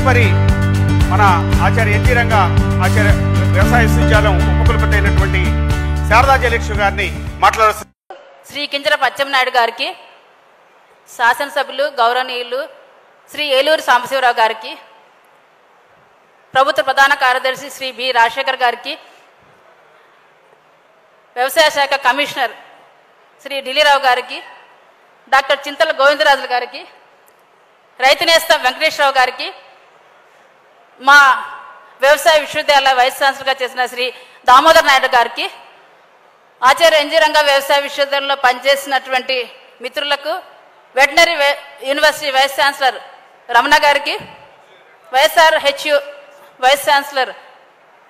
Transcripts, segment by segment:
తదుపరి మన ఆచార్య ఎన్జి రంగా ఆచార్య వ్యవసాయ విశ్వవిద్యాలయం ఉపకులపతి అయినటువంటి శారదా జయలక్ష్మి గారిని మాట్లాడుతున్నారు. శ్రీ కింజరపు అచ్చెన్నాయుడు గారికి, శాసనసభ్యులు గౌరవనీయులు శ్రీ ఏలూరు సాంబశివరావు గారికి, ప్రభుత్వ ప్రధాన కార్యదర్శి శ్రీ బి రాజశేఖర్ గారికి, వ్యవసాయ శాఖ కమిషనర్ శ్రీ ఢిల్లీరావు గారికి, డాక్టర్ చింతల గోవిందరాజులు గారికి, రైతు నేస్తం వెంకటేశ్వరరావు గారికి, మా వ్యవసాయ విశ్వవిద్యాలయ వైస్ ఛాన్సలర్గా చేసిన శ్రీ దామోదర్ నాయుడు గారికి, ఆచార్య ఎన్జి రంగా వ్యవసాయ విశ్వవిద్యాలయంలో పనిచేసినటువంటి మిత్రులకు, veterinary university vice chancellor Ramana గారికి, వైఎస్ఆర్హెచ్యు వైస్ ఛాన్సలర్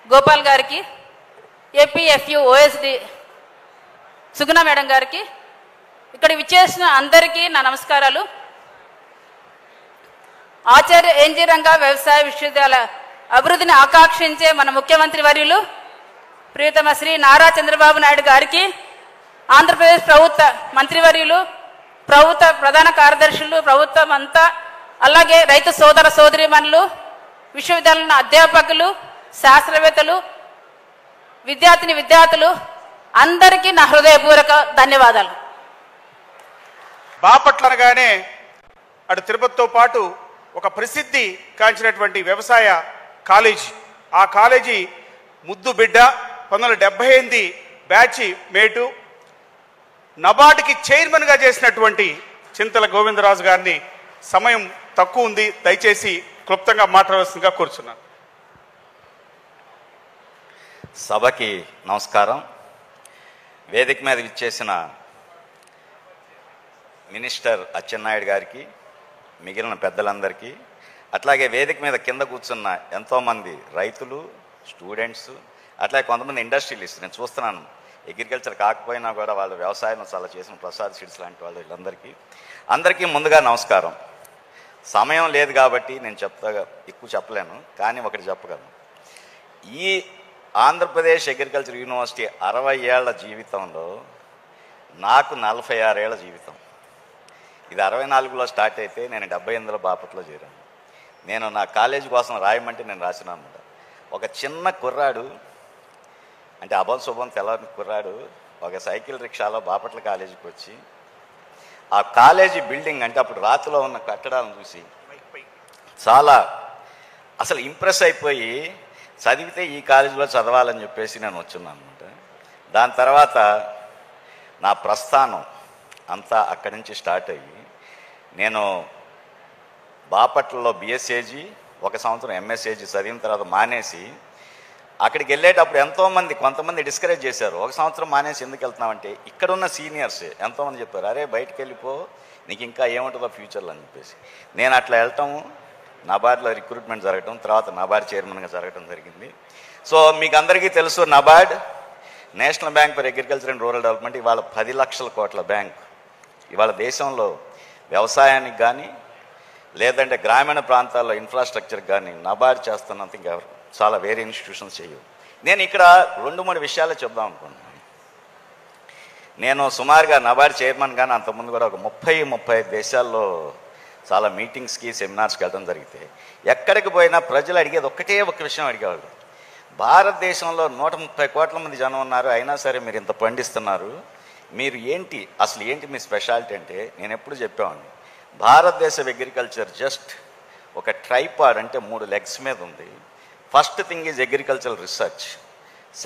గోపాల్ గారికి, ఏపీఎఫ్యు ఓఎస్డి సుగుణ మేడం గారికి, ఇక్కడ విచ్చేసిన అందరికీ నా నమస్కారాలు. ఆచార్య ఎన్జి రంగా వ్యవసాయ విశ్వవిద్యాలయ అభివృద్ధిని ఆకాంక్షించే మన ముఖ్యమంత్రి వర్యులు ప్రియతమ శ్రీ నారా చంద్రబాబు నాయుడు గారికి, ఆంధ్రప్రదేశ్ ప్రభుత్వ మంత్రివర్యులు, ప్రభుత్వ ప్రధాన కార్యదర్శులు, ప్రభుత్వం అంతా, అలాగే రైతు సోదర సోదరీమణులు, విశ్వవిద్యాలయం అధ్యాపకులు, శాస్త్రవేత్తలు, విద్యార్థులు అందరికీ నా హృదయపూర్వక ధన్యవాదాలు. బాపట్ల అనగానే అటు తిరుపతితో పాటు ఒక ప్రసిద్ధి కాంచినటువంటి వ్యవసాయ కాలేజీ. ఆ కాలేజీ ముద్దు బిడ్డ, 1978 బ్యాచ్ మేటు, నబార్డుకి చైర్మన్గా చేసినటువంటి చింతల గోవిందరాజు గారిని, సమయం తక్కువ ఉంది, దయచేసి క్లుప్తంగా మాట్లాడాల్సిందిగా కోరుచున్నాను. సభకి నమస్కారం. వేదిక మీద విచ్చేసిన మినిస్టర్ అచ్చెన్నాయుడు గారికి, మిగిలిన పెద్దలందరికీ, అట్లాగే వేదిక మీద కింద కూర్చున్న ఎంతోమంది రైతులు, స్టూడెంట్స్, అట్లాగే కొంతమంది ఇండస్ట్రియలిస్ట్, నేను చూస్తున్నాను అగ్రికల్చర్ కాకపోయినా కూడా వాళ్ళు వ్యవసాయం చాలా చేసిన ప్రసాద్ సీడ్స్ లాంటి వాళ్ళు, వీళ్ళందరికీ ముందుగా నమస్కారం. సమయం లేదు కాబట్టి నేను ఎక్కువ చెప్పలేను, కానీ ఒకటి చెప్పగలను. ఈ ఆంధ్రప్రదేశ్ అగ్రికల్చర్ యూనివర్సిటీ 60 ఏళ్ల జీవితంలో నాకు 46 ఏళ్ల జీవితం. ఇది 64లో స్టార్ట్ అయితే నేను 78లో బాపట్లో చేరాను. నేను నా కాలేజీ కోసం రాయమంటే నేను రాసిన అనమాట. ఒక చిన్న కుర్రాడు, అంటే అభం శుభం తెల్లని కుర్రాడు, ఒక సైకిల్ రిక్షాలో బాపట్ల కాలేజీకి వచ్చి ఆ కాలేజీ బిల్డింగ్, అంటే అప్పుడు రాతిలో ఉన్న కట్టడాలను చూసి చాలా అసలు ఇంప్రెస్ అయిపోయి, చదివితే ఈ కాలేజీలో చదవాలని చెప్పేసి నేను వచ్చున్నాను అనమాట. దాని తర్వాత నా ప్రస్థానం అంతా అక్కడి నుంచి స్టార్ట్ అయ్యి, నేను బాపట్లలో బిఎస్ఏజీ, 1 సంవత్సరం ఎంఎస్ఏజీ చదివిన తర్వాత మానేసి అక్కడికి వెళ్ళేటప్పుడు కొంతమంది డిస్కరేజ్ చేశారు. 1 సంవత్సరం మానేసి ఎందుకు వెళ్తున్నామంటే, ఇక్కడున్న సీనియర్స్ ఎంతోమంది చెప్పారు, అరే బయటకు వెళ్ళిపో, నీకు ఇంకా ఏముంటుందో ఫ్యూచర్లో అని చెప్పేసి. నేను అట్లా వెళ్ళటము, నబార్డ్లో రిక్రూట్మెంట్ జరగటం, తర్వాత నబార్డ్ చైర్మన్గా జరగటం జరిగింది. సో మీకు అందరికీ తెలుసు, NABARD national bank for agriculture and rural development ఇవాళ 10 లక్షల కోట్ల బ్యాంక్. ఇవాళ దేశంలో వ్యవసాయానికి కానీ, లేదంటే గ్రామీణ ప్రాంతాల్లో ఇన్ఫ్రాస్ట్రక్చర్కి కానీ నబార్డ్ చేస్తున్నంత ఇంకా చాలా వేరే ఇన్స్టిట్యూషన్స్ చేయవు. నేను ఇక్కడ 2-3 విషయాలే చెప్దాం అనుకున్నాను. నేను సుమారుగా నబార్డ్ చైర్మన్ కానీ అంతకుముందు కూడా ఒక 30-35 దేశాల్లో చాలా మీటింగ్స్కి, సెమినార్స్కి వెళ్ళడం జరిగితే, ఎక్కడికి పోయినా ప్రజలు అడిగేది ఒక విషయం అడిగేవాళ్ళు. భారతదేశంలో 130 కోట్ల మంది జనం ఉన్నారు, అయినా సరే మీరు ఇంత పండిస్తున్నారు, మీరు అసలు ఏంటి మీ స్పెషాలిటీ అంటే, నేను ఎప్పుడు చెప్పేవాడిని, భారతదేశ అగ్రికల్చర్ జస్ట్ ఒక ట్రైపాడ్, అంటే 3 లెగ్స్ మీద ఉంది. First thing is agricultural research,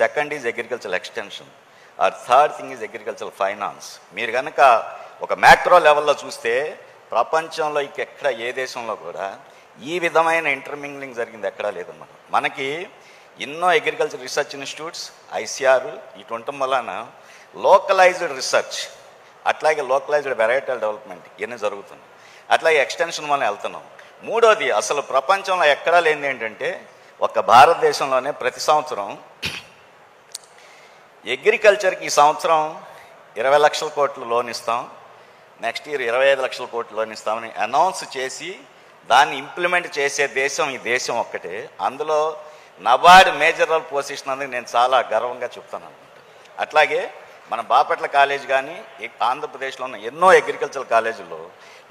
second is agricultural extension, or third thing is agricultural finance. మీరు కనుక ఒక మ్యాక్రో లెవెల్లో చూస్తే ప్రపంచంలో ఎక్కడ ఏ దేశంలో కూడా ఈ విధమైన ఇంటర్మింగ్లింగ్ జరిగింది ఎక్కడా లేదన్నమాట. మనకి ఎన్నో అగ్రికల్చర్ రీసెర్చ్ ఇన్స్టిట్యూట్స్, ఐసిఆర్ ఇటు ఉండటం వలన లోకలైజ్డ్ రీసెర్చ్, అట్లాగే లోకలైజ్డ్ వెరైటల్ డెవలప్మెంట్ ఇవన్నీ జరుగుతుంది. అట్లాగే ఎక్స్టెన్షన్ వల్ల వెళ్తున్నాం. మూడోది, అసలు ప్రపంచంలో ఎక్కడా లేనిది ఏంటంటే, ఒక భారతదేశంలోనే ప్రతి సంవత్సరం అగ్రికల్చర్కి ఈ సంవత్సరం 20 లక్షల కోట్లు లోన్ ఇస్తాం, నెక్స్ట్ ఇయర్ 25 లక్షల కోట్లు లోన్ ఇస్తామని అనౌన్స్ చేసి దాన్ని ఇంప్లిమెంట్ చేసే దేశం ఈ దేశం ఒక్కటే. అందులో నబార్డ్ మేజర్ రోల్ పొజిషన్ అనేది నేను చాలా గర్వంగా చెప్తాను అనమాట. అట్లాగే మన బాపట్ల కాలేజ్ కానీ, ఆంధ్రప్రదేశ్లో ఉన్న ఎన్నో అగ్రికల్చర్ కాలేజీల్లో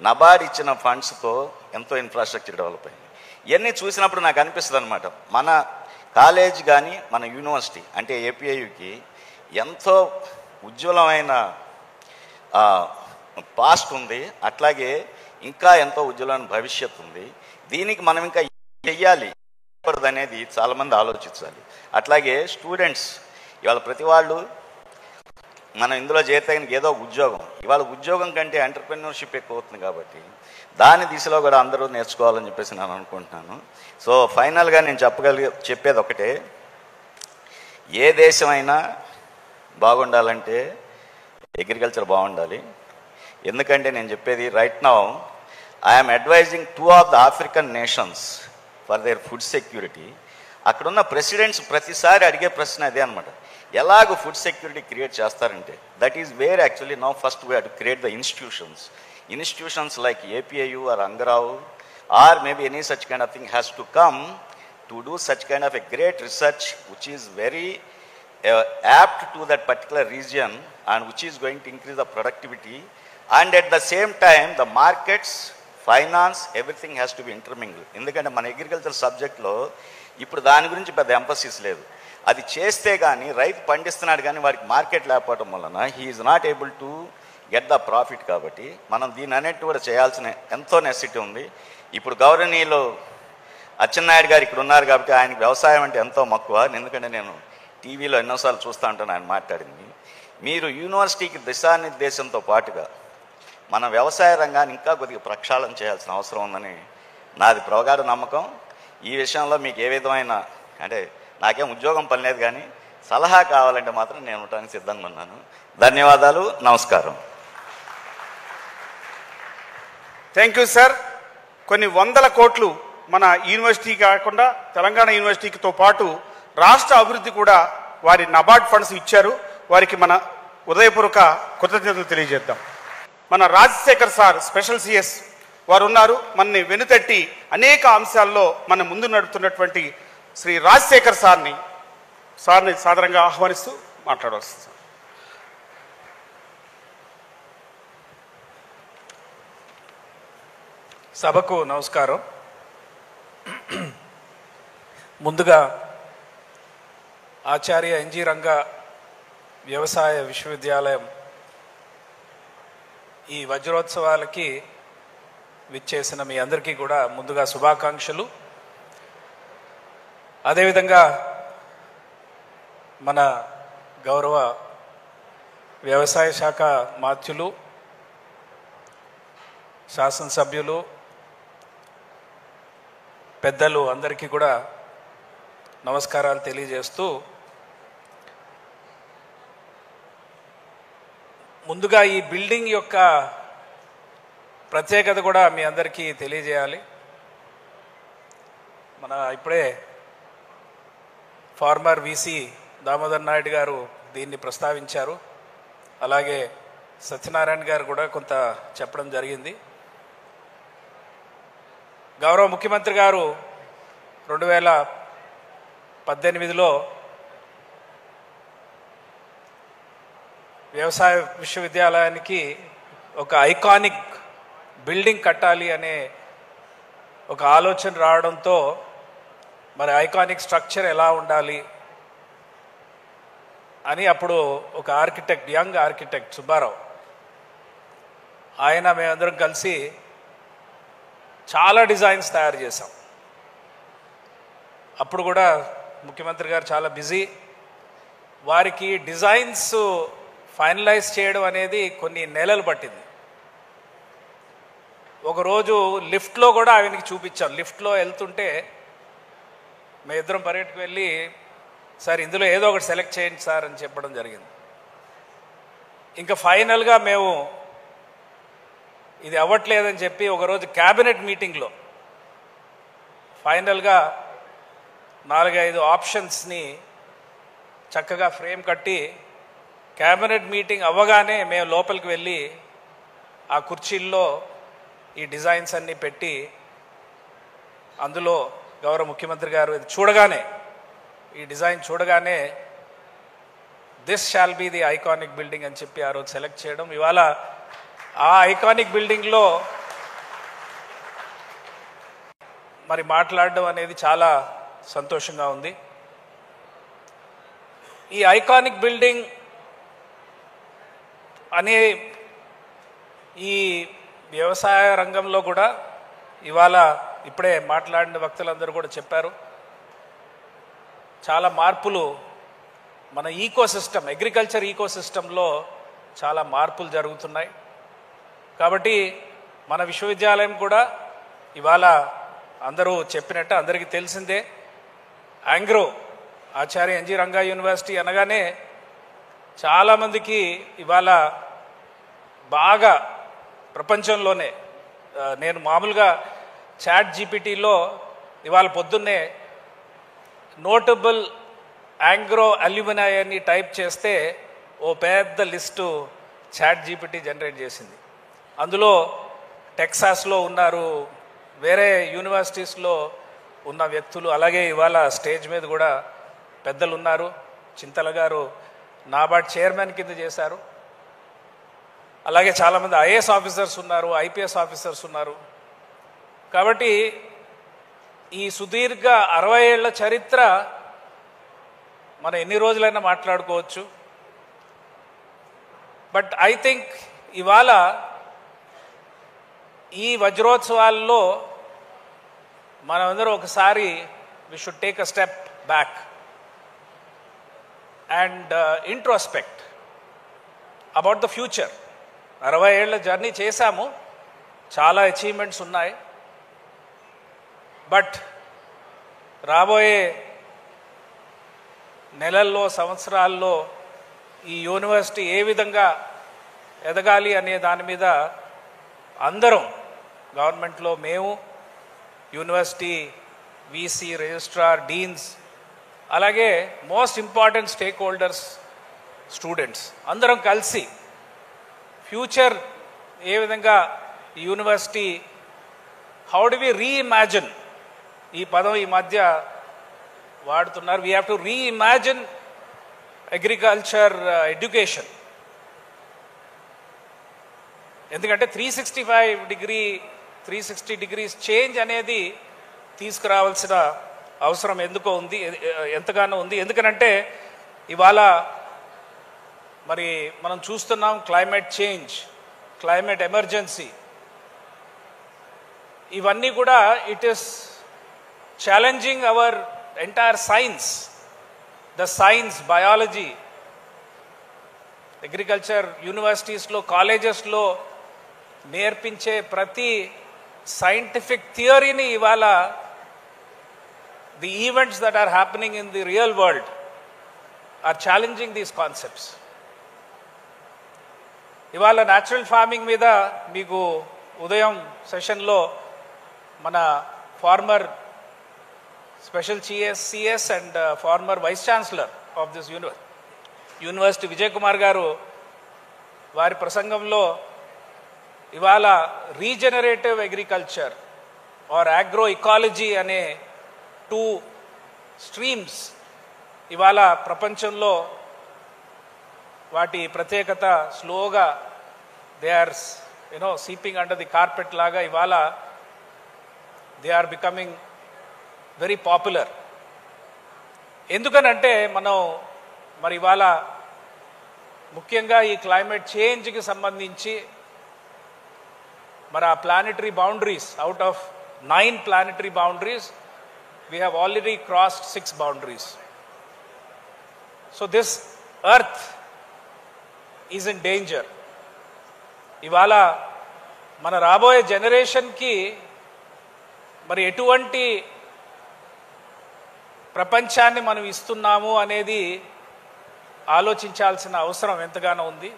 నబార్డ్ ఇచ్చిన ఫండ్స్తో ఎంతో ఇన్ఫ్రాస్ట్రక్చర్ డెవలప్ అయింది. ఇవన్నీ చూసినప్పుడు నాకు అనిపిస్తుంది అనమాట, మన కాలేజ్ కానీ మన యూనివర్సిటీ అంటే ఏపీఐయుకి ఎంతో ఉజ్వలమైన పాస్ట్ ఉంది, అట్లాగే ఇంకా ఎంతో ఉజ్వలమైన భవిష్యత్తు ఉంది. దీనికి మనం ఇంకా చెయ్యాలి అనేది చాలామంది ఆలోచించాలి. అట్లాగే స్టూడెంట్స్ ఇవాళ ప్రతి వాళ్ళు మనం ఇందులో చేరతానికి ఏదో ఉద్యోగం, ఇవాళ ఉద్యోగం కంటే ఎంటర్‌ప్రెన్యూర్‌షిప్ ఎక్కువ అవుతుంది కాబట్టి దాని దిశలో కూడా అందరూ నేర్చుకోవాలని చెప్పేసి నేను అనుకుంటున్నాను. సో ఫైనల్గా నేను చెప్పేది ఒకటే, ఏ దేశమైనా బాగుండాలంటే అగ్రికల్చర్ బాగుండాలి. ఎందుకంటే నేను చెప్పేది right now I'm advising 2 of the African nations for their food security. అక్కడున్న ప్రెసిడెంట్స్ ప్రతిసారి అడిగే ప్రశ్న అదే అనమాట, ఎలాగో ఫుడ్ సెక్యూరిటీ క్రియేట్ చేస్తారంటే that is where actually now first we have to create the institutions like APIU or Angarao or maybe any such kind of thing has to come to do such kind of a great research which is very apt to that particular region and which is going to increase the productivity, and at the same time the markets, finance, everything has to be intermingled. ఎందుకంటే మన agriculture సబ్జెక్ట్లో ఇప్పుడు దాని గురించి పెద్ద emphasis లేదు. అది చేస్తే కానీ రైతు పండిస్తున్నాడు కానీ వాడికి మార్కెట్ లేకపోవడం వలన he is not able to get the profit. కాబట్టి మనం దీని అన్నిటి కూడా చేయాల్సిన ఎంతో నెసిటీ ఉంది. ఇప్పుడు గౌరవనీయులు అచ్చెన్నాయుడు గారు ఇక్కడ ఉన్నారు కాబట్టి ఆయనకి వ్యవసాయం అంటే ఎంతో మక్కువ. ఎందుకంటే నేను టీవీలో ఎన్నోసార్లు చూస్తూ ఉంటాను ఆయన మాట్లాడింది. మీరు యూనివర్సిటీకి దిశానిర్దేశంతో పాటుగా మన వ్యవసాయ రంగాన్ని ఇంకా కొద్దిగా ప్రక్షాళన చేయాల్సిన అవసరం ఉందని నాది ప్రగాఢ నమ్మకం. ఈ విషయంలో మీకు ఏ విధమైన అంటే నాకేం ఉద్యోగం పని లేదు కానీ సలహా కావాలంటే మాత్రం నేను ఉండడానికి సిద్ధంగా ఉన్నాను. ధన్యవాదాలు, నమస్కారం. Thank you sir. కొన్ని వందల కోట్లు మన యూనివర్సిటీ కాకుండా తెలంగాణ యూనివర్సిటీతో పాటు రాష్ట్ర అభివృద్ధి కూడా వారి నబార్డ్ ఫండ్స్ ఇచ్చారు. వారికి మన ఉదయపూర్వక కృతజ్ఞతలు తెలియజేద్దాం. మన రాజశేఖర్ సార్ స్పెషల్ సిఎస్ వారు ఉన్నారు. మనని వెనుతట్టి అనేక అంశాల్లో మన ముందు నడుపుతున్నటువంటి శ్రీ రాజశేఖర్ సార్ని సాదరంగా ఆహ్వానిస్తూ మాట్లాడవలసింది. సభకు నమస్కారం. ముందుగా ఆచార్య ఎన్జి రంగా వ్యవసాయ విశ్వవిద్యాలయం ఈ వజ్రోత్సవాలకి విచ్చేసిన మీ అందరికీ కూడా ముందుగా శుభాకాంక్షలు. అదేవిధంగా మన గౌరవ వ్యవసాయ శాఖ మాత్యులు, శాసనసభ్యులు, పెద్దలు అందరికీ కూడా నమస్కారాలు తెలియజేస్తూ, ముందుగా ఈ బిల్డింగ్ యొక్క ప్రత్యేకత కూడా మీ అందరికీ తెలియజేయాలి. మన ఇప్పుడే ఫార్మర్ వీసీ దామోదర్ నాయుడు గారు దీన్ని ప్రస్తావించారు. అలాగే సత్యనారాయణ గారు కూడా కొంత చెప్పడం జరిగింది. గౌరవ ముఖ్యమంత్రి గారు 2018లో వ్యవసాయ విశ్వవిద్యాలయానికి ఒక ఐకానిక్ బిల్డింగ్ కట్టాలి అనే ఒక ఆలోచన రావడంతో మరి ఐకానిక్ స్ట్రక్చర్ ఎలా ఉండాలి అని అప్పుడు ఒక ఆర్కిటెక్ట్, యంగ్ ఆర్కిటెక్ట్ సుబ్బారావు, ఆయన మేమందరం కలిసి చాలా డిజైన్స్ తయారు చేశాం. అప్పుడు కూడా ముఖ్యమంత్రి గారు చాలా బిజీ. వారికి డిజైన్స్ ఫైనలైజ్ చేయడం అనేది కొన్ని నెలలు పట్టింది. ఒకరోజు లిఫ్ట్లో కూడా ఆయనకి చూపించాం. లిఫ్ట్లో వెళ్తుంటే మేము ఇద్దరం పర్యటనకు వెళ్ళి, సార్ ఇందులో ఏదో ఒకటి సెలెక్ట్ చేయండి సార్ అని చెప్పడం జరిగింది. ఇంకా ఫైనల్గా మేము ఇది అవ్వట్లేదని చెప్పి ఒకరోజు క్యాబినెట్ మీటింగ్లో ఫైనల్గా 4-5 ఆప్షన్స్ని చక్కగా ఫ్రేమ్ కట్టి క్యాబినెట్ మీటింగ్ అవ్వగానే మేము లోపలికి వెళ్ళి ఆ కుర్చీల్లో ఈ డిజైన్స్ అన్నీ పెట్టి, అందులో గౌరవ ముఖ్యమంత్రి గారు చూడగానే, ఈ డిజైన్ చూడగానే this shall be the iconic building అని చెప్పి ఆ రోజు సెలెక్ట్ చేయడం. ఇవాళ ఆ ఐకానిక్ బిల్డింగ్లో మరి మాట్లాడడం అనేది చాలా సంతోషంగా ఉంది. ఈ ఐకానిక్ బిల్డింగ్ అనే ఈ వ్యవసాయ రంగంలో కూడా ఇవాళ ఇప్పుడే మాట్లాడిన వక్తలందరూ కూడా చెప్పారు, చాలా మార్పులు మన ఈకోసిస్టమ్, అగ్రికల్చర్ ఈకోసిస్టంలో చాలా మార్పులు జరుగుతున్నాయి. కాబట్టి మన విశ్వవిద్యాలయం కూడా ఇవాళ అందరూ చెప్పినట్టు అందరికీ తెలిసిందే, ఆంగ్రో ఆచార్య ఎన్జి రంగా యూనివర్సిటీ అనగానే చాలామందికి ఇవాళ బాగా ప్రపంచంలోనే, నేను మామూలుగా చాట్ జీపీటీలో ఇవాళ పొద్దున్నే నోటబుల్ ఆంగ్రో అల్యూమినాయ్ అని టైప్ చేస్తే ఓ పెద్ద లిస్టు చాట్ జీపీటీ జనరేట్ చేసింది. అందులో టెక్సాస్లో ఉన్నారు, వేరే యూనివర్సిటీస్లో ఉన్న వ్యక్తులు, అలాగే ఇవాళ స్టేజ్ మీద కూడా పెద్దలు ఉన్నారు. చింతల గారు నాబార్డ్ చైర్మన్ కింద చేశారు. అలాగే చాలామంది ఐఏఎస్ ఆఫీసర్స్ ఉన్నారు, ఐపీఎస్ ఆఫీసర్స్ ఉన్నారు. కాబట్టి ఈ సుదీర్ఘ 60 ఏళ్ల చరిత్ర మనం ఎన్ని రోజులైనా మాట్లాడుకోవచ్చు. బట్ ఐ థింక్ ఇవాళ ఈ వజ్రోత్సవాల్లో మనమందరం ఒకసారి we should take a step back and introspect about the future. 60 ఏళ్ల జర్నీ చేశాము, చాలా అచీవ్మెంట్స్ ఉన్నాయి. బట్ రాబోయే నెలల్లో, సంవత్సరాల్లో ఈ యూనివర్సిటీ ఏ విధంగా ఎదగాలి అనే దాని మీద అందరం, గవర్నమెంట్లో మేము, యూనివర్సిటీ వీసీ, రిజిస్ట్రార్, డీన్స్, అలాగే most important stakeholders, students అందరం కలిసి ఫ్యూచర్ ఏ విధంగా ఈ university, how do we reimagine, ఈ పదం ఈ మధ్య వాడుతున్నారు, we have to reimagine agriculture education. ఎందుకంటే 360 డిగ్రీస్ చేంజ్ అనేది తీసుకురావాల్సిన అవసరం ఎంతగానో ఉంది. ఎందుకనంటే ఇవాళ మరి మనం చూస్తున్నాం క్లైమేట్ చేంజ్, క్లైమేట్ ఎమర్జెన్సీ, ఇవన్నీ కూడా it is challenging our entire science, the science, biology. Agriculture యూనివర్సిటీస్లో, కాలేజెస్లో నేర్పించే ప్రతి సైంటిఫిక్ థియరీని ఇవాళ the events that are happening in the real world are challenging these concepts. ఇవాళ న్యాచురల్ ఫార్మింగ్ మీద మీకు ఉదయం సెషన్లో మన former special CS and former vice chancellor of this university Vijay Kumar garu వారి ప్రసంగంలో ఇవాళ regenerative agriculture or agro ecology అనే 2 స్ట్రీమ్స్ ఇవాళ ప్రపంచంలో వాటి ప్రత్యేకత స్లోగా they are seeping under the carpet లాగా ఇవాళ they are becoming very popular. ఎందుకనంటే మనం మరి ఇవాళ ముఖ్యంగా ఈ క్లైమేట్ చేంజ్కి సంబంధించి మరి ఆ planetary boundaries, out of 9 planetary boundaries we have already crossed 6 boundaries. So this earth is in danger. ఇవాళ మన రాబోయే జనరేషన్కి మరి ఎటువంటి ప్రపంచాన్ని మనం ఇస్తున్నాము అనేది ఆలోచించాల్సిన అవసరం ఎంతగానో ఉంది.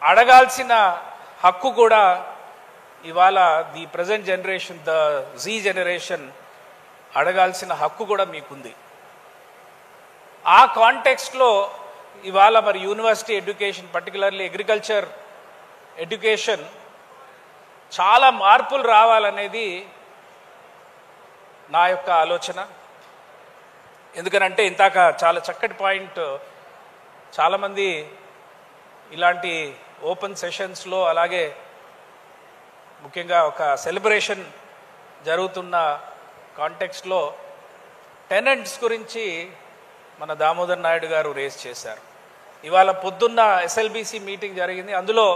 అడగాల్సిన హక్కు కూడా ఇవాళ the present generation, the Z generation అడగాల్సిన హక్కు కూడా మీకుంది. ఆ కాంటెక్స్ట్లో ఇవాళ మరి university education, particularly agriculture education చాలా మార్పులు రావాలనేది నా యొక్క ఆలోచన. ఎందుకనంటే ఇంతాక చాలా చక్కటి పాయింట్, చాలామంది ఇలాంటి ఓపెన్ సెషన్స్లో అలాగే ముఖ్యంగా ఒక సెలబ్రేషన్ జరుగుతున్న కాంటెక్స్ట్లో టెనెంట్స్ గురించి మన దామోదర్ నాయుడు గారు రేస్ చేశారు. ఇవాళ పొద్దున్న ఎస్ఎల్బిసి మీటింగ్ జరిగింది. అందులో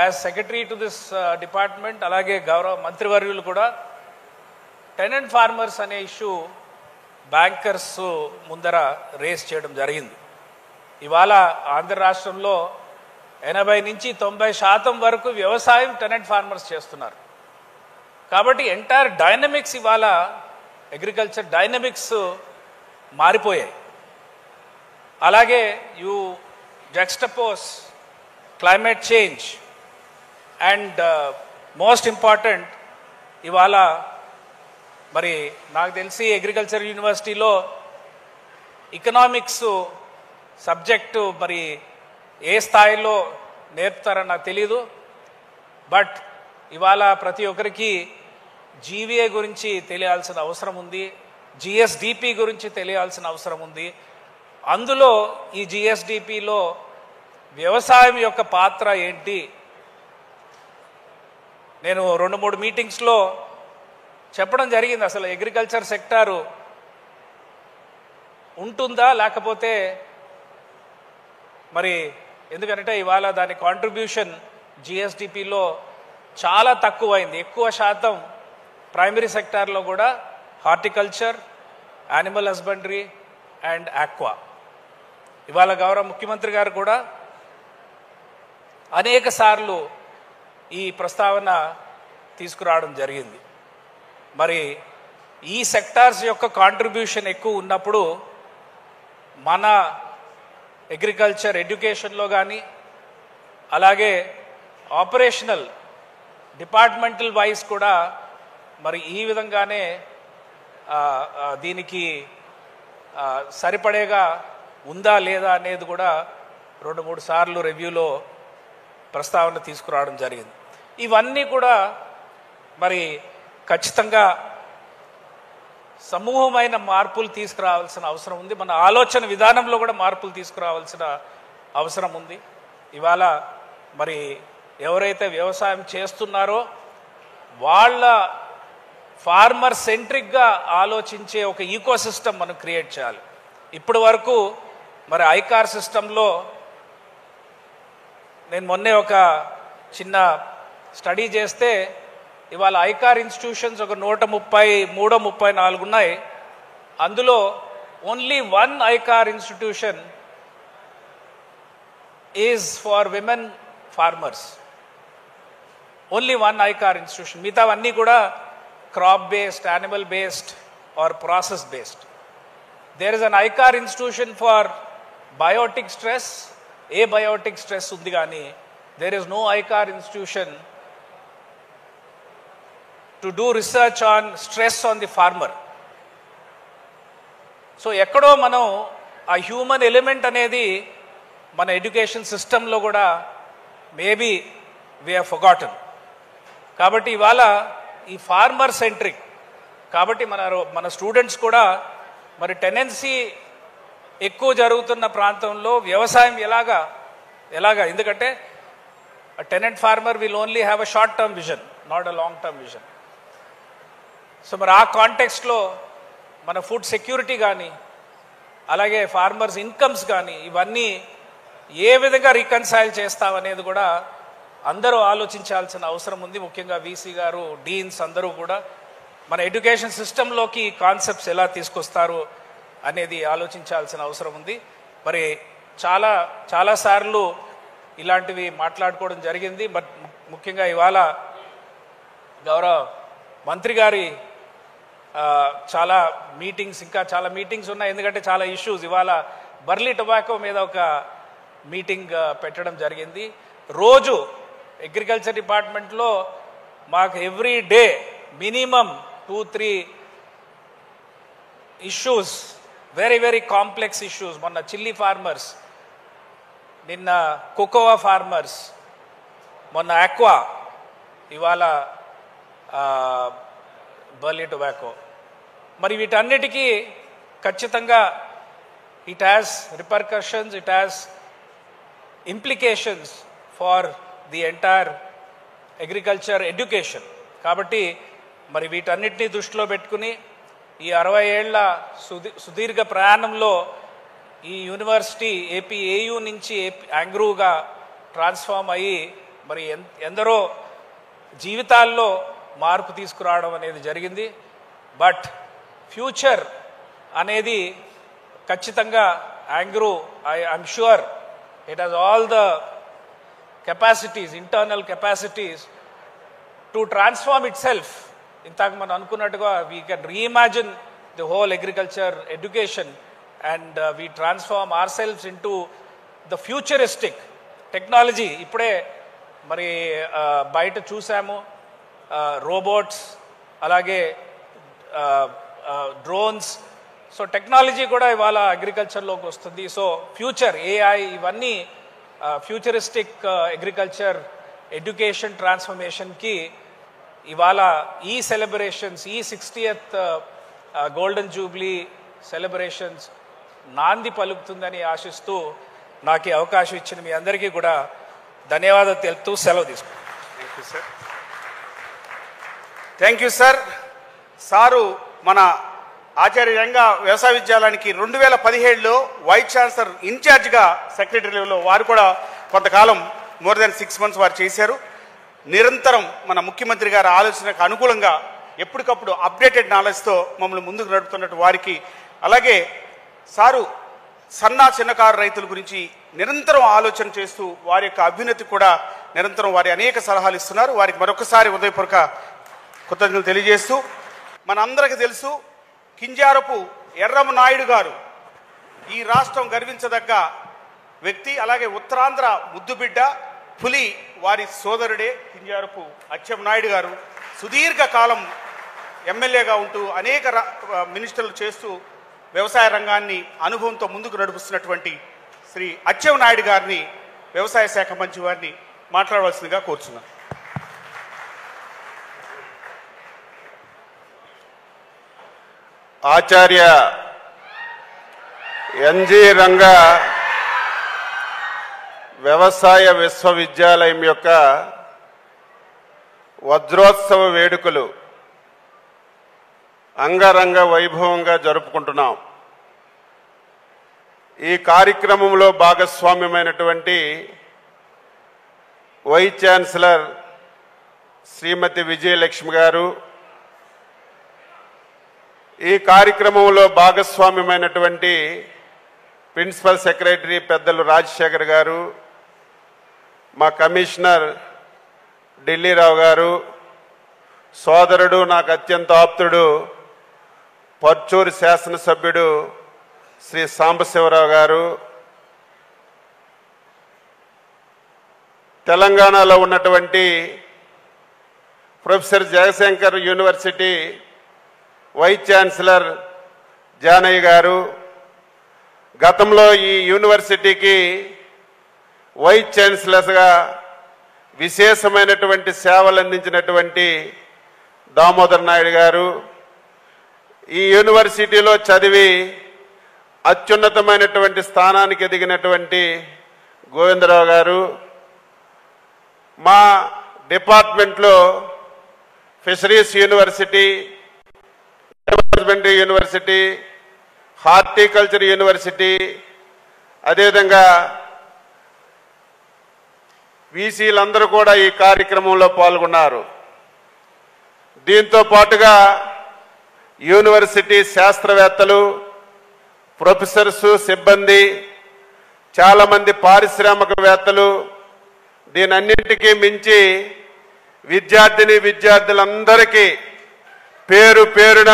as secretary to this department అలాగే గౌరవ మంత్రివర్యులు కూడా టెనెంట్ ఫార్మర్స్ అనే ఇష్యూ బ్యాంకర్స్ ముందర రేస్ చేయడం జరిగింది. ఇవాళ ఆంధ్ర రాష్ట్రంలో 80 నుంచి 90% వరకు వ్యవసాయం టెనెంట్ ఫార్మర్స్ చేస్తున్నారు. కాబట్టి ఎంటైర్ డైనమిక్స్ ఇవాళ అగ్రికల్చర్ డైనమిక్స్ మారిపోయాయి. అలాగే you జక్స్టపోజ్ climate change and most important ఇవాళ మరి నాకు తెలిసి అగ్రికల్చర్ యూనివర్సిటీలో ఎకనామిక్స్ సబ్జెక్టు మరి ఏ స్థాయిలో నేర్పుతారని నాకు తెలీదు. బట్ ఇవాళ ప్రతి ఒక్కరికి జీవీఏ గురించి తెలియాల్సిన అవసరం ఉంది, జిఎస్డిపి గురించి తెలియాల్సిన అవసరం ఉంది. అందులో ఈ జిఎస్డిపిలో వ్యవసాయం యొక్క పాత్ర ఏంటి? నేను 2-3 మీటింగ్స్లో చెప్పడం జరిగింది. అసలు అగ్రికల్చర్ సెక్టారు ఉంటుందా లేకపోతే మరి ఎందుకంటే ఇవాళ దాని కాంట్రిబ్యూషన్ జిఎస్డిపిలో చాలా తక్కువైంది. ఎక్కువ శాతం ప్రైమరీ సెక్టార్లో కూడా horticulture, animal husbandry and aqua. ఇవాళ గౌరవ ముఖ్యమంత్రి గారు కూడా అనేక సార్లు ఈ ప్రస్తావన తీసుకురావడం జరిగింది. మరి ఈ సెక్టార్స్ యొక్క కాంట్రిబ్యూషన్ ఎక్కువ ఉన్నప్పుడు మన అగ్రికల్చర్ ఎడ్యుకేషన్లో కానీ అలాగే ఆపరేషనల్ డిపార్ట్మెంటల్ వైజ్ కూడా మరి ఈ విధంగానే దీనికి సరిపడేగా ఉందా లేదా అనేది కూడా 2-3 సార్లు రివ్యూలో ప్రస్తావన తీసుకురావడం జరిగింది. ఇవన్నీ కూడా మరి ఖచ్చితంగా సమూహమైన మార్పులు తీసుకురావాల్సిన అవసరం ఉంది. మన ఆలోచన విధానంలో కూడా మార్పులు తీసుకురావాల్సిన అవసరం ఉంది. ఇవాళ మరి ఎవరైతే వ్యవసాయం చేస్తున్నారో వాళ్ళ ఫార్మర్ సెంట్రిక్గా ఆలోచించే ఒక ఈకో సిస్టమ్ మనం క్రియేట్ చేయాలి. ఇప్పటి వరకు మరి ఐకార్ సిస్టంలో నేను మొన్నే ఒక చిన్న స్టడీ చేస్తే ఇవాళ ఐకార్ ఇన్స్టిట్యూషన్స్ ఒక 133-134 ఉన్నాయి. అందులో only 1 ICAR institution is for women farmers. Only 1 ICAR institution. మిగతావన్నీ కూడా crop based, animal based or process based. There is an ICAR institution for biotic stress. Abiotic stress ఉంది కానీ there is no ICAR institution to do research on stress on the farmer. So ఎక్కడో మనం ఆ human element అనేది మన education సిస్టంలో కూడా maybe we have forgotten. కాబట్టి ఇవాళ ఈ ఫార్మర్ సెంట్రిక్ కాబట్టి మన స్టూడెంట్స్ కూడా మరి టెనెన్సీ ఎక్కువ జరుగుతున్న ప్రాంతంలో వ్యవసాయం ఎలాగా ఎందుకంటే tenant farmer will only have a short term vision, not a long term vision. So మరి ఆ కాంటెక్స్ట్లో మన ఫుడ్ సెక్యూరిటీ కానీ అలాగే ఫార్మర్స్ ఇన్కమ్స్ కానీ ఇవన్నీ ఏ విధంగా రీకన్సైల్ చేస్తామనేది కూడా అందరూ ఆలోచించాల్సిన అవసరం ఉంది. ముఖ్యంగా వీసీ గారు, డీన్స్ అందరూ కూడా మన ఎడ్యుకేషన్ సిస్టంలోకి కాన్సెప్ట్స్ ఎలా తీసుకొస్తారు అనేది ఆలోచించాల్సిన అవసరం ఉంది. మరి చాలాసార్లు ఇలాంటివి మాట్లాడుకోవడం జరిగింది. బట్ ముఖ్యంగా ఇవాళ గౌరవ మంత్రి గారి చాలా మీటింగ్స్ ఉన్నాయి. ఎందుకంటే చాలా ఇష్యూస్. ఇవాళ బర్లీ టొబాకో మీద ఒక మీటింగ్ పెట్టడం జరిగింది. రోజు అగ్రికల్చర్ డిపార్ట్మెంట్లో మాకు every day minimum 2-3 issues, very very complex issues. మొన్న చిల్లీ ఫార్మర్స్, నిన్న కోకోవా ఫార్మర్స్, మొన్న ఆక్వా, ఇవాళ బర్లీ టొబాకో. మరి వీటన్నిటికీ ఖచ్చితంగా it has repercussions, it has implications for the entire agriculture education. కాబట్టి మరి వీటన్నిటినీ దృష్టిలో పెట్టుకుని ఈ 60 ఏళ్ల సుదీర్ఘ ప్రయాణంలో ఈ యూనివర్సిటీ ఏపీఏయు నుంచి యాంగ్రూగా ట్రాన్స్ఫార్మ్ అయ్యి మరి ఎందరో జీవితాల్లో మార్పు తీసుకురావడం అనేది జరిగింది. బట్ ఫ్యూచర్ అనేది ఖచ్చితంగా ANGRAU I'm sure it has all the capacities, internal capacities to transform it self. ఇంతకు మనం అనుకున్నట్టుగా we can reimagine the whole agriculture education and we transform hour selves in to the futuristic technology. ఇప్పుడే మరి బయట చూసాము robots, అలాగే drones. So technology కూడా ఇవాళ అగ్రికల్చర్లోకి వస్తుంది. సో ఫ్యూచర్ ఏఐ ఇవన్నీ ఫ్యూచరిస్టిక్ అగ్రికల్చర్ ఎడ్యుకేషన్ ట్రాన్స్ఫర్మేషన్కి ఇవాళ ఈ సెలబ్రేషన్స్, ఈ 60th గోల్డెన్ జూబ్లీ సెలబ్రేషన్స్ నాంది పలుకుతుందని ఆశిస్తూ నాకు ఈ అవకాశం ఇచ్చిన మీ అందరికీ కూడా ధన్యవాదాలు తెలుపుతూ సెలవు తీసుకుంటాను. Thank you sir. సారు మన ఆచార్య రంగా వ్యవసాయ విద్యాలయానికి 2017లో వైస్ ఛాన్సలర్ ఇన్ఛార్జ్గా సెక్రటరీ లెవెల్లో వారు కూడా కొంతకాలం మోర్ దాన్ 6 months వారు చేశారు. నిరంతరం మన ముఖ్యమంత్రి గారి ఆలోచనకు అనుకూలంగా ఎప్పటికప్పుడు అప్డేటెడ్ నాలెడ్జ్తో మమ్మల్ని ముందుకు నడుపుతున్నట్టు వారికి, అలాగే సారు చిన్నకారు రైతుల గురించి నిరంతరం ఆలోచన చేస్తూ వారి యొక్క అభ్యున్నతి కూడా నిరంతరం వారి అనేక సలహాలు ఇస్తున్నారు. వారికి మరొకసారి ఉదయపూర్వక కృతజ్ఞతలు తెలియజేస్తూ, మనందరికీ తెలుసు కింజారపు ఎర్రమ నాయుడు గారు ఈ రాష్ట్రం గర్వించదగ్గ వ్యక్తి. అలాగే ఉత్తరాంధ్ర ముద్దుబిడ్డ పులి వారి సోదరుడే కింజారపు అచ్చెన్నాయుడు గారు. సుదీర్ఘకాలం ఎమ్మెల్యేగా ఉంటూ అనేక మినిస్టర్లు చేస్తూ వ్యవసాయ రంగాన్ని అనుభవంతో ముందుకు నడుపుతున్నటువంటి శ్రీ అచ్చెన్నాయుడు గారిని వ్యవసాయ శాఖ మంత్రి వారిని మాట్లాడవలసిందిగా కోరుచున్నాను. ఆచార్య ఎన్జి రంగా వ్యవసాయ విశ్వవిద్యాలయం యొక్క వజ్రోత్సవ వేడుకలు అంగరంగ వైభవంగా జరుపుకుంటున్నాం. ఈ కార్యక్రమంలో భాగస్వామ్యమైనటువంటి వైస్ ఛాన్సలర్ శ్రీమతి విజయలక్ష్మి గారు, ఈ కార్యక్రమంలో భాగస్వామ్యమైనటువంటి ప్రిన్సిపల్ సెక్రటరీ పెద్దలు రాజశేఖర్ గారు, మా కమిషనర్ ఢిల్లీరావు గారు, సోదరుడు నాకు అత్యంత ఆప్తుడు పర్చూరు శాసనసభ్యుడు శ్రీ సాంబశివరావు గారు, తెలంగాణలో ఉన్నటువంటి professor Jayashankar university vice chancellor Janaiah గారు, గతంలో ఈ యూనివర్సిటీకి వైస్ ఛాన్సలర్గా విశేషమైనటువంటి సేవలు అందించినటువంటి దామోదర్ నాయుడు గారు, ఈ యూనివర్సిటీలో చదివి అత్యున్నతమైనటువంటి స్థానానికి ఎదిగినటువంటి గోవిందరావు గారు, మా డిపార్ట్మెంట్లో fisheries university, husbandry university, horticulture university, అదేవిధంగా వీసీలందరూ కూడా ఈ కార్యక్రమంలో పాల్గొన్నారు. దీంతో పాటుగా యూనివర్సిటీ శాస్త్రవేత్తలు, ప్రొఫెసర్సు, సిబ్బంది, చాలామంది పారిశ్రామికవేత్తలు, దీనన్నింటికీ మించి విద్యార్థులందరికీ పేరు పేరున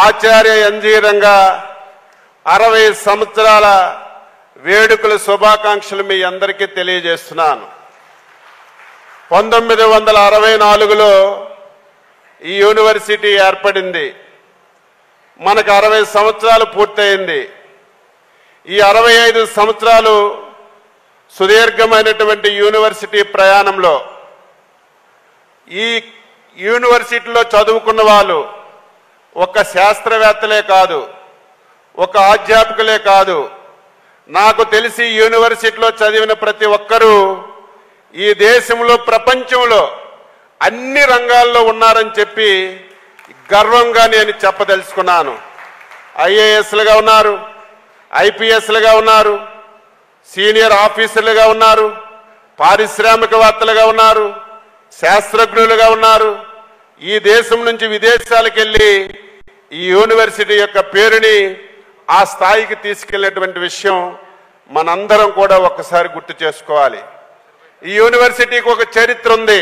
ఆచార్య ఎన్జి రంగా 60 సంవత్సరాల వేడుకల శుభాకాంక్షలు మీ అందరికీ తెలియజేస్తున్నాను. 1964లో ఈ యూనివర్సిటీ ఏర్పడింది. మనకు 60 సంవత్సరాలు పూర్తయింది. ఈ 65 సంవత్సరాలు సుదీర్ఘమైనటువంటి యూనివర్సిటీ ప్రయాణంలో ఈ యూనివర్సిటీలో చదువుకున్న వాళ్ళు ఒక శాస్త్రవేత్తలే కాదు, ఒక అధ్యాపకులే కాదు, నాకు తెలిసి యూనివర్సిటీలో చదివిన ప్రతి ఒక్కరూ ఈ దేశంలో, ప్రపంచంలో అన్ని రంగాల్లో ఉన్నారని చెప్పి గర్వంగా నేను చెప్పదలుచుకున్నాను. ఐఏఎస్లుగా ఉన్నారు, ఐపీఎస్లుగా ఉన్నారు, సీనియర్ ఆఫీసర్లుగా ఉన్నారు, పారిశ్రామికవేత్తలుగా ఉన్నారు, శాస్త్రజ్ఞులుగా ఉన్నారు. ఈ దేశం నుంచి విదేశాలకు వెళ్ళి ఈ యూనివర్సిటీ యొక్క పేరుని ఆ స్థాయికి తీసుకెళ్లేటువంటి విషయం మనందరం కూడా ఒక్కసారి గుర్తు చేసుకోవాలి. ఈ యూనివర్సిటీకి ఒక చరిత్ర ఉంది.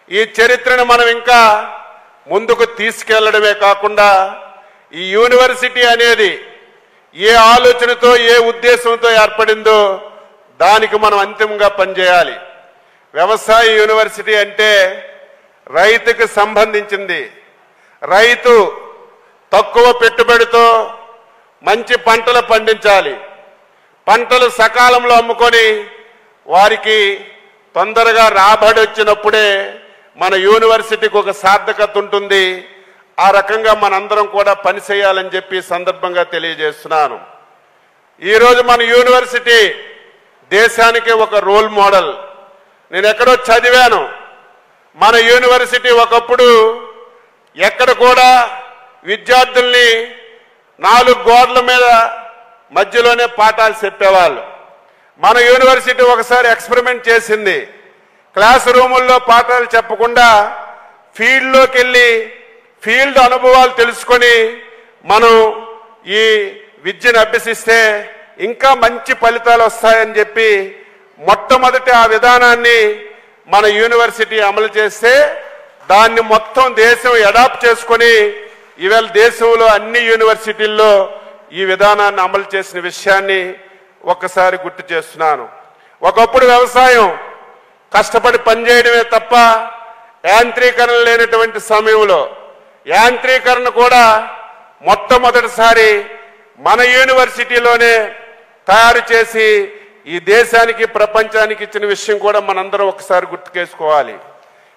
ఈ చరిత్రను మనం ఇంకా ముందుకు తీసుకెళ్లడమే కాకుండా ఈ యూనివర్సిటీ అనేది ఏ ఆలోచనతో ఏ ఉద్దేశంతో ఏర్పడిందో దానికి మనం అంతిమంగా పనిచేయాలి. వ్యవసాయ యూనివర్సిటీ అంటే రైతుకు సంబంధించింది. రైతు తక్కువ పెట్టుబడితో మంచి పంటలు పండించాలి. పంటలు సకాలంలో అమ్ముకొని వారికి తొందరగా రాబడి వచ్చినప్పుడే మన యూనివర్సిటీకి ఒక సార్థకత ఉంటుంది. ఆ రకంగా మనందరం కూడా పని చేయాలని చెప్పి సందర్భంగా తెలియజేస్తున్నాను. ఈరోజు మన యూనివర్సిటీ దేశానికి ఒక రోల్ మోడల్. నేను ఎక్కడో చదివాను, మన యూనివర్సిటీ ఒకప్పుడు ఎక్కడ కూడా విద్యార్థుల్ని 4 గోడల మీద మధ్యలోనే పాఠాలు చెప్పేవాళ్ళు. మన యూనివర్సిటీ ఒకసారి ఎక్స్పెరిమెంట్ చేసింది. క్లాస్ రూముల్లో పాఠాలు చెప్పకుండా ఫీల్డ్లోకి వెళ్ళి ఫీల్డ్ అనుభవాలు తెలుసుకొని మనం ఈ విద్యను అభ్యసిస్తే ఇంకా మంచి ఫలితాలు వస్తాయని చెప్పి మొట్టమొదటి ఆ విధానాన్ని మన యూనివర్సిటీ అమలు చేస్తే దాన్ని మొత్తం దేశం అడాప్ట్ చేసుకొని ఇవాళ దేశంలో అన్ని యూనివర్సిటీల్లో ఈ విధానాన్ని అమలు చేసిన విషయాన్ని ఒక్కసారి గుర్తు చేస్తున్నాను. ఒకప్పుడు వ్యవసాయం కష్టపడి పనిచేయడమే తప్ప యాంత్రీకరణ లేనటువంటి సమయంలో యాంత్రీకరణ కూడా మొట్టమొదటిసారి మన యూనివర్సిటీలోనే తయారు చేసి ఈ దేశానికి ప్రపంచానికి ఇచ్చిన విషయం కూడా మనందరం ఒకసారి గుర్తుకేసుకోవాలి.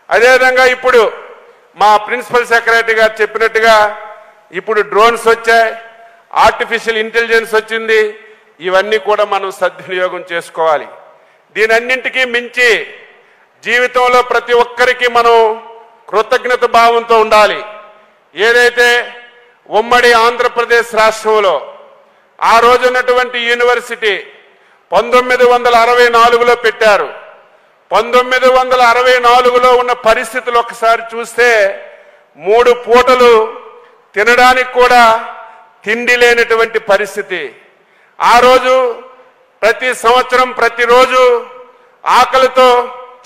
అదేవిధంగా ఇప్పుడు మా ప్రిన్సిపల్ సెక్రటరీ గారు చెప్పినట్టుగా ఇప్పుడు డ్రోన్స్ వచ్చాయి, ఆర్టిఫిషియల్ ఇంటెలిజెన్స్ వచ్చింది. ఇవన్నీ కూడా మనం సద్వినియోగం చేసుకోవాలి. దీనన్నింటికీ మించి జీవితంలో ప్రతి ఒక్కరికి మనం కృతజ్ఞత భావంతో ఉండాలి. ఏదైతే ఉమ్మడి ఆంధ్రప్రదేశ్ రాష్ట్రంలో ఆ రోజు ఉన్నటువంటి యూనివర్సిటీ 1964లో పెట్టారు. 1964లో ఉన్న పరిస్థితులు ఒకసారి చూస్తే 3 పూటలు తినడానికి కూడా తిండి లేనటువంటి పరిస్థితి. ఆ రోజు ప్రతి సంవత్సరం ప్రతిరోజు ఆకలితో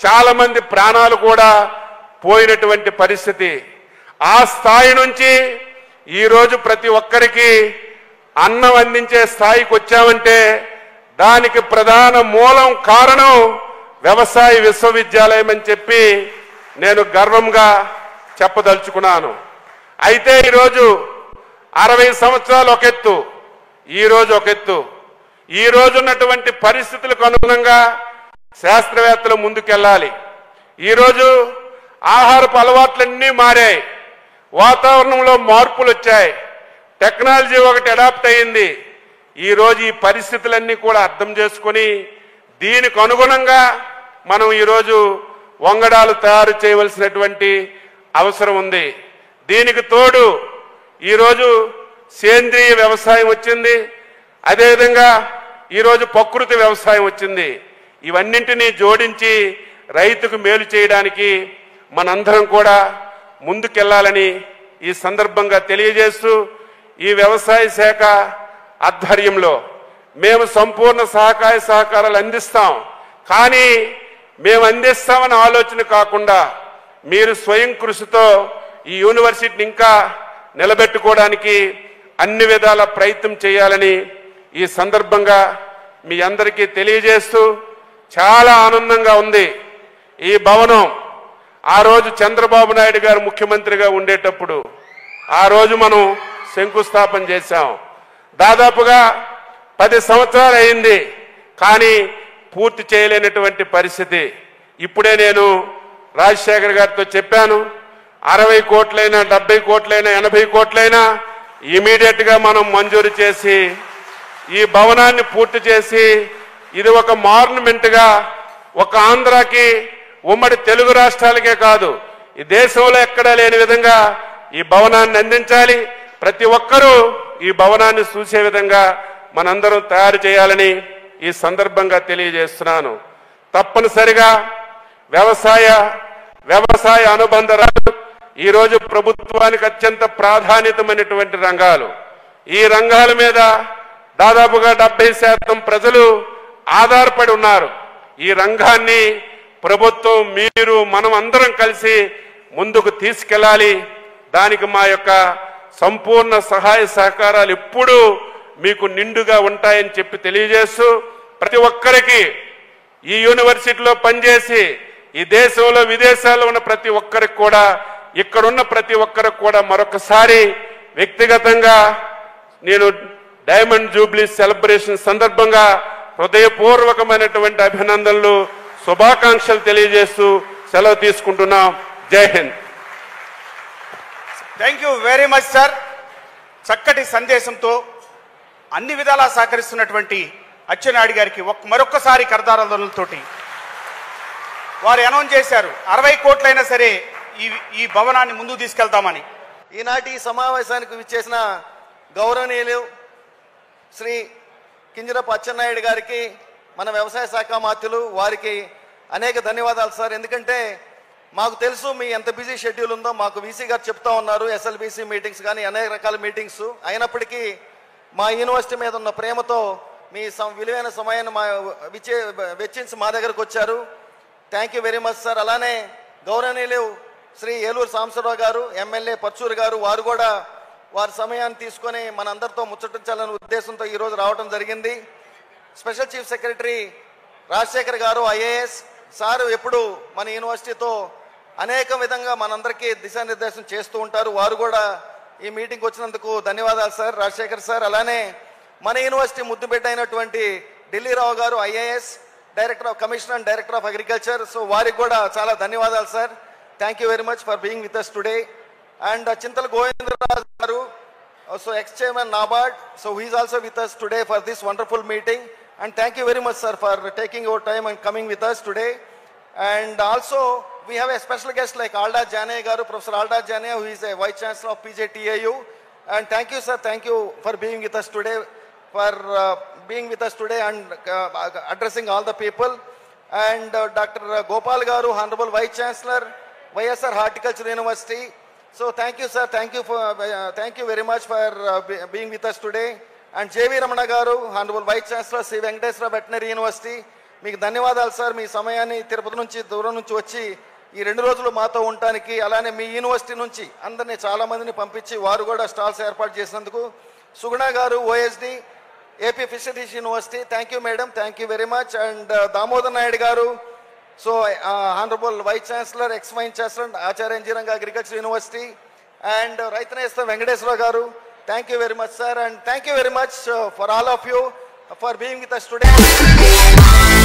చాలా మంది ప్రాణాలు కూడా పోయినటువంటి పరిస్థితి. ఆ స్థాయి నుంచి ఈరోజు ప్రతి ఒక్కరికి అన్నం అందించే స్థాయికి వచ్చామంటే దానికి ప్రధాన మూలం కారణం వ్యవసాయ విశ్వవిద్యాలయం అని చెప్పి నేను గర్వంగా చెప్పదలుచుకున్నాను. అయితే ఈరోజు 60 సంవత్సరాలు ఒక ఎత్తు, ఈరోజు ఒక ఎత్తు. ఈ రోజు ఉన్నటువంటి పరిస్థితులకు అనుగుణంగా శాస్త్రవేత్తలు ముందుకెళ్ళాలి. ఈరోజు ఆహారపు అలవాట్లన్నీ మారాయి, వాతావరణంలో మార్పులు వచ్చాయి, టెక్నాలజీ ఒకటి అడాప్ట్ అయ్యింది. ఈరోజు ఈ పరిస్థితులన్నీ కూడా అర్థం చేసుకొని దీనికి అనుగుణంగా మనం ఈరోజు వంగడాలు తయారు చేయవలసినటువంటి అవసరం ఉంది. దీనికి తోడు ఈరోజు సేంద్రియ వ్యవసాయం వచ్చింది, అదేవిధంగా ఈరోజు ప్రకృతి వ్యవసాయం వచ్చింది. ఇవన్నింటినీ జోడించి రైతుకు మేలు చేయడానికి మనందరం కూడా ముందుకెళ్లాలని ఈ సందర్భంగా తెలియజేస్తూ ఈ వ్యవసాయ శాఖ ఆధ్వర్యంలో మేము సంపూర్ణ సహకారాలు అందిస్తాం. కానీ మేము అందిస్తామని ఆలోచన కాకుండా మీరు స్వయం కృషితో ఈ యూనివర్సిటీని ఇంకా నిలబెట్టుకోవడానికి అన్ని విధాల ప్రయత్నం చేయాలని ఈ సందర్భంగా మీ అందరికీ తెలియజేస్తూ చాలా ఆనందంగా ఉంది. ఈ భవనం ఆ రోజు చంద్రబాబు నాయుడు గారు ముఖ్యమంత్రిగా ఉండేటప్పుడు ఆ రోజు మనం శంకుస్థాపన చేశాం. దాదాపుగా 10 సంవత్సరాలు అయింది, కానీ పూర్తి చేయలేనటువంటి పరిస్థితి. ఇప్పుడే నేను రాజశేఖర్ గారితో చెప్పాను, 60 కోట్లైనా 70 కోట్లైనా 80 కోట్లైనా ఇమీడియట్ గా మనం మంజూరు చేసి ఈ భవనాన్ని పూర్తి చేసి ఇది ఒక మాన్యుమెంట్ గా ఒక ఆంధ్రాకి ఉమ్మడి తెలుగు రాష్ట్రాలకే కాదు ఈ దేశంలో ఎక్కడా లేని విధంగా ఈ భవనాన్ని అందించాలి. ప్రతి ఒక్కరూ ఈ భవనాన్ని చూసే విధంగా మనందరం తయారు చేయాలని ఈ సందర్భంగా తెలియజేస్తున్నాను. తప్పనిసరిగా వ్యవసాయ అనుబంధ రంగాలు ఈరోజు ప్రభుత్వానికి అత్యంత ప్రాధాన్యతమైనటువంటి రంగాలు. ఈ రంగాల మీద దాదాపుగా 70% ప్రజలు ఆధారపడి ఉన్నారు. ఈ రంగాన్ని ప్రభుత్వం మీరు మనం అందరం కలిసి ముందుకు తీసుకెళ్ళాలి. దానికి మా యొక్క సంపూర్ణ సహాయ సహకారాలు ఎప్పుడూ మీకు నిండుగా ఉంటాయని చెప్పి తెలియజేస్తూ ప్రతి ఒక్కరికి ఈ యూనివర్సిటీలో పనిచేసి ఈ దేశంలో విదేశాల్లో ఉన్న ప్రతి ఒక్కరికి కూడా ఇక్కడున్న ప్రతి ఒక్కరికి కూడా మరొకసారి వ్యక్తిగతంగా నేను డైమండ్ జూబ్లీ సెలబ్రేషన్ సందర్భంగా హృదయపూర్వకమైనటువంటి అభినందనలు శుభాకాంక్షలు తెలియజేస్తూ సెలవు తీసుకుంటున్నాం. జై Hind. Thank you very much sir. చక్కటి సందేశంతో అన్ని విధాలా సహకరిస్తున్నటువంటి అచ్చెన్నాయుడు గారికి మరొక్కసారి కరతాళధ్వనులతోటి వారు అనౌన్స్ చేశారు 60 కోట్లైనా సరే ఈ భవనాన్ని ముందుకు తీసుకెళ్తామని. ఈనాటి సమావేశానికి విచ్చేసిన గౌరవనీయులు శ్రీ కింజరపు అచ్చెన్నాయుడు గారికి మన వ్యవసాయ శాఖ మంత్రులు వారికి అనేక ధన్యవాదాలు సార్. ఎందుకంటే మాకు తెలుసు మీ ఎంత బిజీ షెడ్యూల్ ఉందో. మాకు వీసీ గారు చెప్తా ఉన్నారు ఎస్ఎల్బీసీ మీటింగ్స్ కానీ అనేక రకాల మీటింగ్స్ అయినప్పటికీ మా యూనివర్సిటీ మీద ఉన్న ప్రేమతో మీ విలువైన సమయాన్ని వెచ్చించి మా దగ్గరకు వచ్చారు. Thank you very much sir. అలానే గౌరవనీయులు శ్రీ ఏలూరు సాంబశివరావు గారు ఎమ్మెల్యే పర్చూరు గారు వారు కూడా వారి సమయాన్ని తీసుకొని మనందరితో ముచ్చటించాలనే ఉద్దేశంతో ఈరోజు రావడం జరిగింది. స్పెషల్ చీఫ్ సెక్రటరీ రాజశేఖర్ గారు ఐఏఎస్ సార్ ఎప్పుడు మన యూనివర్సిటీతో అనేక విధంగా మనందరికీ దిశానిర్దేశం చేస్తూ ఉంటారు. వారు కూడా ఈ మీటింగ్కి వచ్చినందుకు ధన్యవాదాలు సార్ రాజశేఖర్ సార్. అలానే మన యూనివర్సిటీ ముద్దుబిడ్డ అయినటువంటి Dilli Rao garu IAS director of commissioner and director of agriculture. So వారికి కూడా చాలా ధన్యవాదాలు sir. Thank you very much for being with us today. And Chintala Govindaraju garu so ex-chairman NABARD. So he is also with us today for this wonderful meeting. And thank you very much, sir, for taking your time and coming with us today. And also, we have a special guest like Alda Jane Garu, Professor Alda Jane, who is a Vice Chancellor of PJTAU. And thank you, sir. Thank you for being with us today, and addressing all the people. And Dr. Gopal Garu, Honorable Vice Chancellor, YSR Horticulture University. So thank you, sir. Thank you very much for being with us today. And JV Ramana Garu, Honorable Vice Chancellor, Sri Venkateswara Veterinary University. మీకు ధన్యవాదాలు sir. మీ సమయాన్ని తిరుపతి నుంచి దూరం నుంచి వచ్చి ఈ 2 రోజులు మాతో ఉండటానికి, అలానే మీ యూనివర్సిటీ నుంచి అందరినీ చాలా మందిని పంపించి వారు కూడా స్టాల్స్ ఏర్పాటు చేసినందుకు. Suguna garu OSD AP fisheries university. Thank you madam. Thank you very much. And Damodar Naidu garu, so honourable vice chancellor, ex vice chancellor, Acharya engineering agriculture university. And Rythu Nestham Venkateswara garu, thank you very much sir. And thank you very much for all of you for being with us today.